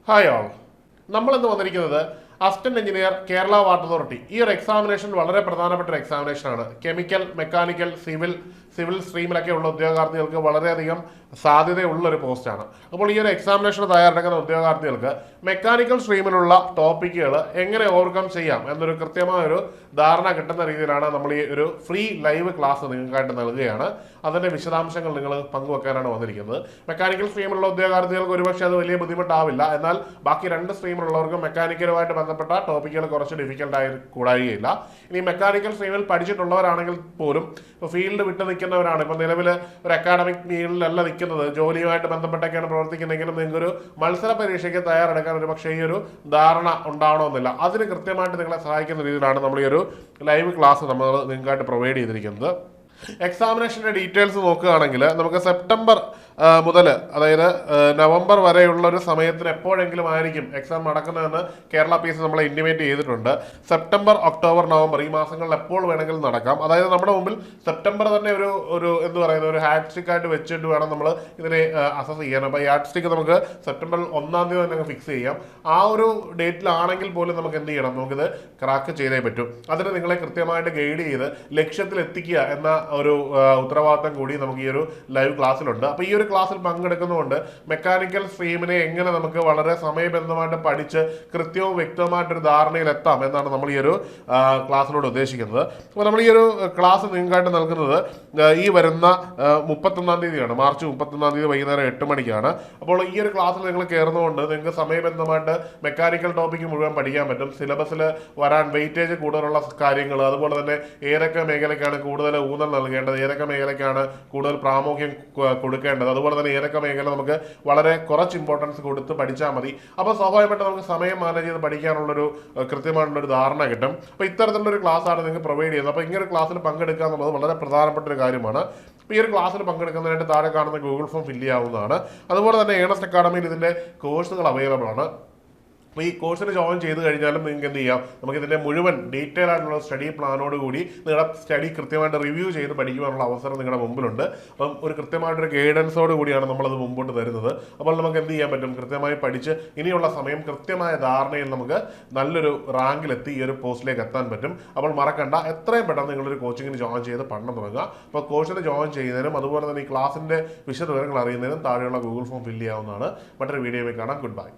Hi all. നമ്മളിന്ന് വന്നിരിക്കുന്നത് assistant engineer Kerala water authority. ഈ ഒരു എക്സാമിനേഷൻ വളരെ പ്രധാനപ്പെട്ട ഒരു എക്സാമിനേഷനാണ്. കെമിക്കൽ, മെക്കാനിക്കൽ, സിവിൽ സ്ട്രീമിലൊക്കെ ഉള്ള ഉദ്യോഗാർത്ഥികൾക്ക് വളരെയധികം സാധ്യതയുള്ള ഒരു പോസ്റ്റാണ്. അപ്പോൾ ഈ ഒരു എക്സാമിനേഷന് തയ്യാറെടുക്കുന്ന ഉദ്യോഗാർത്ഥികൾക്ക് മെക്കാനിക്കൽ സ്ട്രീമിലുള്ള ടോപ്പിക്കുകൾ എങ്ങനെ ഓവർകം ചെയ്യാം എന്നൊരു കൃത്യമായൊരു ധാരണ കിട്ടുന്ന രീതിയിലാണ് നമ്മൾ ഈ ഒരു ഫ്രീ ലൈവ് ക്ലാസ് നിങ്ങൾക്കായിട്ട് നൽകുകയാണ്. അതിൻ്റെ വിശദാംശങ്ങൾ നിങ്ങൾ പങ്കുവെക്കാനാണ് വന്നിരിക്കുന്നത്. മെക്കാനിക്കൽ സ്ട്രീമിലുള്ള ഉദ്യോഗാർത്ഥികൾക്ക് ഒരുപക്ഷെ അത് വലിയ ബുദ്ധിമുട്ടാവില്ല. എന്നാൽ ബാക്കി രണ്ട് സ്ട്രീമിലുള്ളവർക്ക് മെക്കാനിക്കലുമായിട്ട് ബന്ധപ്പെട്ട ടോപ്പിക്കുകൾ കുറച്ച് ഡിഫിക്കൽട്ടായി കൂടായികയില്ല. ഇനി മെക്കാനിക്കൽ സ്ട്രീമിൽ പഠിച്ചിട്ടുള്ളവരാണെങ്കിൽ പോലും ഫീൽഡ് വിട്ട് നിൽക്കുന്നവരാണ്, ഇപ്പം നിലവിൽ ഒരു അക്കാഡമിക് ഫീൽഡിലല്ല നിൽക്കുന്നത്, ജോലിയുമായിട്ട് ബന്ധപ്പെട്ടൊക്കെയാണ് പ്രവർത്തിക്കുന്നതെങ്കിലും നിങ്ങൾക്കൊരു മത്സര പരീക്ഷയ്ക്ക് തയ്യാറെടുക്കാൻ ഒരു പക്ഷേ ഈ ഒരു ധാരണ ഉണ്ടാവണമെന്നില്ല. അതിന് കൃത്യമായിട്ട് നിങ്ങളെ സഹായിക്കുന്ന രീതിയിലാണ് നമ്മൾ ഈ ഒരു ലൈവ് ക്ലാസ് നമ്മൾ നിങ്ങൾക്കായിട്ട് പ്രൊവൈഡ് ചെയ്തിരിക്കുന്നത്. എക്സാമിനേഷൻ്റെ ഡീറ്റെയിൽസ് നോക്കുകയാണെങ്കിൽ നമുക്ക് സെപ്റ്റംബർ മുതൽ അതായത് നവംബർ വരെയുള്ള ഒരു സമയത്തിന് എപ്പോഴെങ്കിലും ആയിരിക്കും എക്സാം നടക്കുന്നതെന്ന് കേരള PSC നമ്മളെ ഇൻറ്റിമേറ്റ് ചെയ്തിട്ടുണ്ട്. സെപ്റ്റംബർ, ഒക്ടോബർ, നവംബർ ഈ മാസങ്ങളിൽ എപ്പോൾ വേണമെങ്കിലും നടക്കാം. അതായത് നമ്മുടെ മുമ്പിൽ സെപ്റ്റംബർ തന്നെ ഒരു എന്ത് പറയുന്നത് ഒരു ഹാറ്റ് സ്റ്റിക്ക് ആയിട്ട് വെച്ചിട്ട് വേണം നമ്മൾ ഇതിനെ അസസ് ചെയ്യാൻ. അപ്പോൾ ഈ ഹാറ്റ് സ്റ്റിക്ക് നമുക്ക് സെപ്റ്റംബർ 1-ാം തീയതി തന്നെ ഫിക്സ് ചെയ്യാം. ആ ഒരു ഡേറ്റിലാണെങ്കിൽ പോലും നമുക്ക് എന്ത് ചെയ്യണം, നമുക്കിത് ക്രാക്ക് ചെയ്തേ പറ്റും. അതിന് നിങ്ങളെ കൃത്യമായിട്ട് ഗൈഡ് ചെയ്ത് ലക്ഷ്യത്തിൽ എത്തിക്കുക എന്ന ഒരു ഉത്തരവാദിത്തം കൂടി നമുക്ക് ഈ ഒരു ലൈവ് ക്ലാസ്സിലുണ്ട്. അപ്പോൾ ഈ ഒരു ക്ലാസ്സിൽ പങ്കെടുക്കുന്നതുകൊണ്ട് മെക്കാനിക്കൽ സ്ട്രീമിനെ എങ്ങനെ നമുക്ക് വളരെ സമയബന്ധമായിട്ട് പഠിച്ച് കൃത്യവും വ്യക്തവുമായിട്ടൊരു ധാരണയിൽ എത്താം എന്നാണ് നമ്മൾ ഈ ഒരു ക്ലാസ്സിലൂടെ ഉദ്ദേശിക്കുന്നത്. അപ്പോൾ നമ്മൾ ഈ ഒരു ക്ലാസ് നിങ്ങൾക്കായിട്ട് നൽകുന്നത് ഈ വരുന്ന 31-ാം തീയതിയാണ്, മാർച്ച് 31-ാം തീയതി വൈകുന്നേരം 8 മണിക്കാണ്. അപ്പോൾ ഈ ഒരു ക്ലാസ്സിൽ നിങ്ങൾ കയറുന്നതുകൊണ്ട് നിങ്ങൾക്ക് സമയബന്ധമായിട്ട് മെക്കാനിക്കൽ ടോപ്പിക്ക് മുഴുവൻ പഠിക്കാൻ പറ്റും. സിലബസിൽ വരാൻ വെയിറ്റേജ് കൂടുതലുള്ള കാര്യങ്ങൾ, അതുപോലെ തന്നെ ഏതൊക്കെ മേഖലയ്ക്കാണ് കൂടുതൽ ഊന്നൽ നൽകേണ്ടത്, ഏതൊക്കെ മേഖലയ്ക്കാണ് കൂടുതൽ പ്രാമുഖ്യം കൊടുക്കേണ്ടത്, അതുപോലെ തന്നെ ഏതൊക്കെ മേഖല നമുക്ക് വളരെ കുറച്ച് ഇമ്പോർട്ടൻസ് കൊടുത്ത് പഠിച്ചാൽ മതി. അപ്പോൾ സ്വാഭാവികമായിട്ട് നമുക്ക് സമയം മാനേജ് ചെയ്ത് പഠിക്കാനുള്ളൊരു കൃത്യമായിട്ടുള്ളൊരു ധാരണ കിട്ടും. അപ്പോൾ ഇത്തരത്തിലുള്ളൊരു ക്ലാസ്സാണ് നിങ്ങൾക്ക് പ്രൊവൈഡ് ചെയ്യുന്നത്. അപ്പോൾ ഇങ്ങനെ ഒരു ക്ലാസ്സിൽ പങ്കെടുക്കുക എന്നുള്ളത് വളരെ പ്രധാനപ്പെട്ട ഒരു കാര്യമാണ്. അപ്പോൾ ഈ ഒരു ക്ലാസ്സിൽ പങ്കെടുക്കുന്നതിനായിട്ട് താഴെ കാണുന്ന ഗൂഗിൾ ഫോം ഫില്ല് ചെയ്യാവുന്നതാണ്. അതുപോലെ തന്നെ ഏണസ്റ്റ് അക്കാഡമിയിൽ ഇതിൻ്റെ കോഴ്സുകൾ അവൈലബിൾ ആണ്. അപ്പോൾ ഈ കോഴ്സിന് ജോയിൻ ചെയ്ത് കഴിഞ്ഞാലും നിങ്ങൾക്ക് എന്ത് ചെയ്യാം, നമുക്കിതിൻ്റെ മുഴുവൻ ഡീറ്റെയിൽ ആയിട്ടുള്ള സ്റ്റഡി പ്ലാനോട് കൂടി നിങ്ങളുടെ സ്റ്റഡി കൃത്യമായിട്ട് റിവ്യൂ ചെയ്ത് പഠിക്കുവാനുള്ള അവസരം നിങ്ങളുടെ മുമ്പിലുണ്ട്. അപ്പം ഒരു കൃത്യമായിട്ടൊരു ഗൈഡൻസോട് കൂടിയാണ് നമ്മളത് മുമ്പോട്ട് തരുന്നത്. അപ്പോൾ നമുക്ക് എന്ത് ചെയ്യാൻ പറ്റും, കൃത്യമായി പഠിച്ച് ഇനിയുള്ള സമയം കൃത്യമായ ധാരണയിൽ നമുക്ക് നല്ലൊരു റാങ്കിലെത്തി ഈ ഒരു പോസ്റ്റിലേക്ക് എത്താൻ പറ്റും. അപ്പോൾ മറക്കണ്ട, എത്രയും പെട്ടെന്ന് നിങ്ങളൊരു കോച്ചിങ്ങിന് ജോയിൻ ചെയ്ത് പഠനം തുടങ്ങുക. അപ്പോൾ കോഴ്സിന് ജോയിൻ ചെയ്യുന്നതിനും അതുപോലെ തന്നെ ഈ ക്ലാസിൻ്റെ വിശദവിവരങ്ങൾ അറിയുന്നതിനും താഴെയുള്ള ഗൂഗിൾ ഫോം ഫില്ല് ചെയ്യാവുന്നതാണ്. മറ്റൊരു വീഡിയോയിൽ കാണാം. Good bye.